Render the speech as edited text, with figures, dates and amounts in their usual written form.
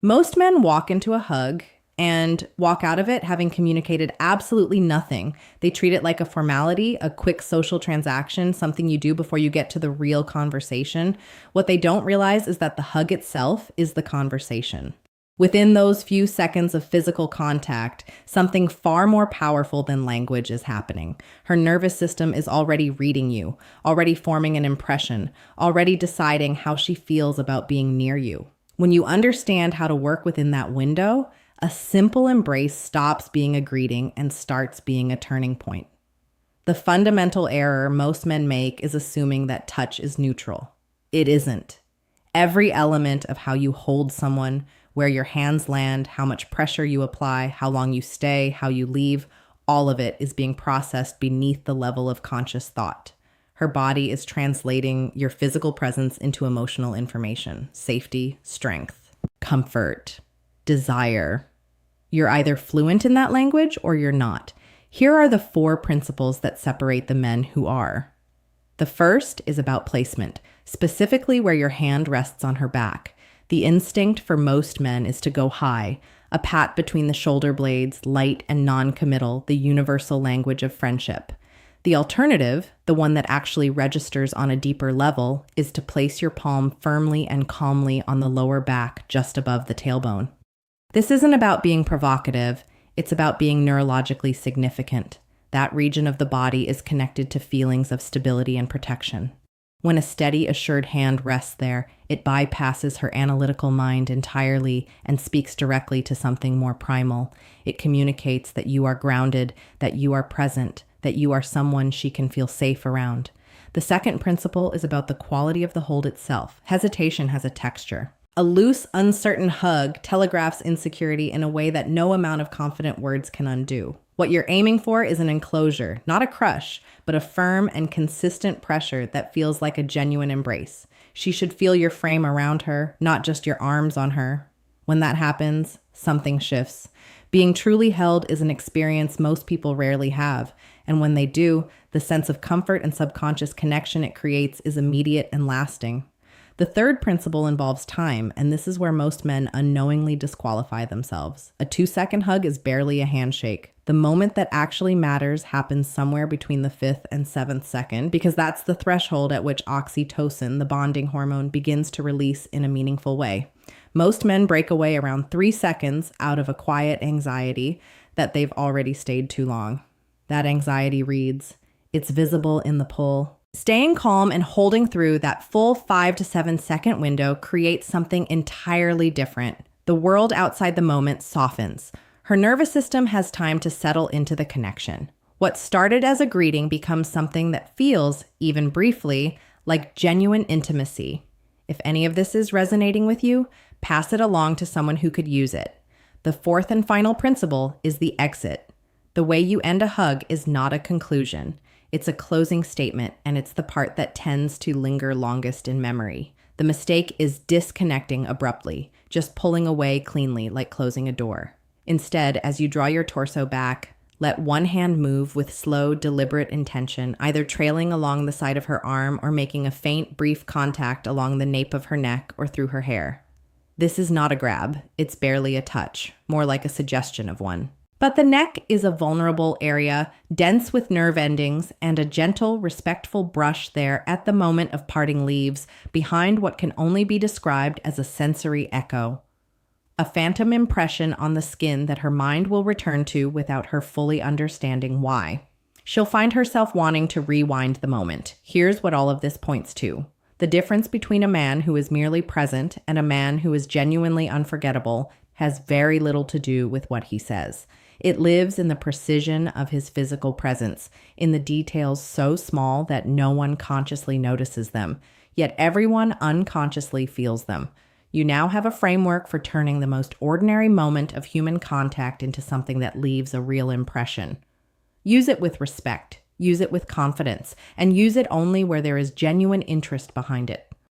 Most men walk into a hug and walk out of it having communicated absolutely nothing. They treat it like a formality, a quick social transaction, something you do before you get to the real conversation. What they don't realize is that the hug itself is the conversation. Within those few seconds of physical contact, something far more powerful than language is happening. Her nervous system is already reading you, already forming an impression, already deciding how she feels about being near you. When you understand how to work within that window, a simple embrace stops being a greeting and starts being a turning point. The fundamental error most men make is assuming that touch is neutral. It isn't. Every element of how you hold someone, where your hands land, how much pressure you apply, how long you stay, how you leave, all of it is being processed beneath the level of conscious thought. Her body is translating your physical presence into emotional information, safety, strength, comfort, desire. You're either fluent in that language or you're not. Here are the 4 principles that separate the men who are. The first is about placement, specifically where your hand rests on her back. The instinct for most men is to go high, a pat between the shoulder blades, light and non-committal, the universal language of friendship. The alternative, the one that actually registers on a deeper level, is to place your palm firmly and calmly on the lower back just above the tailbone. This isn't about being provocative, it's about being neurologically significant. That region of the body is connected to feelings of stability and protection. When a steady, assured hand rests there, it bypasses her analytical mind entirely and speaks directly to something more primal. It communicates that you are grounded, that you are present, that you are someone she can feel safe around. The second principle is about the quality of the hold itself. Hesitation has a texture. A loose, uncertain hug telegraphs insecurity in a way that no amount of confident words can undo. What you're aiming for is an enclosure, not a crush, but a firm and consistent pressure that feels like a genuine embrace. She should feel your frame around her, not just your arms on her. When that happens, something shifts. Being truly held is an experience most people rarely have, and when they do, the sense of comfort and subconscious connection it creates is immediate and lasting. The third principle involves time, and this is where most men unknowingly disqualify themselves. A 2-second hug is barely a handshake. The moment that actually matters happens somewhere between the 5th and 7th second, because that's the threshold at which oxytocin, the bonding hormone, begins to release in a meaningful way. Most men break away around 3 seconds out of a quiet anxiety that they've already stayed too long. That anxiety reads, it's visible in the pull. Staying calm and holding through that full 5 to 7 second window creates something entirely different. The world outside the moment softens. Her nervous system has time to settle into the connection. What started as a greeting becomes something that feels, even briefly, like genuine intimacy. If any of this is resonating with you, pass it along to someone who could use it. The fourth and final principle is the exit. The way you end a hug is not a conclusion. It's a closing statement, and it's the part that tends to linger longest in memory. The mistake is disconnecting abruptly, just pulling away cleanly like closing a door. Instead, as you draw your torso back, let one hand move with slow, deliberate intention, either trailing along the side of her arm or making a faint, brief contact along the nape of her neck or through her hair. This is not a grab. It's barely a touch, more like a suggestion of one. But the neck is a vulnerable area, dense with nerve endings, and a gentle, respectful brush there at the moment of parting leaves, behind what can only be described as a sensory echo. A phantom impression on the skin that her mind will return to without her fully understanding why. She'll find herself wanting to rewind the moment. Here's what all of this points to. The difference between a man who is merely present and a man who is genuinely unforgettable has very little to do with what he says. It lives in the precision of his physical presence, in the details so small that no one consciously notices them, yet everyone unconsciously feels them. You now have a framework for turning the most ordinary moment of human contact into something that leaves a real impression. Use it with respect, use it with confidence, and use it only where there is genuine interest behind it.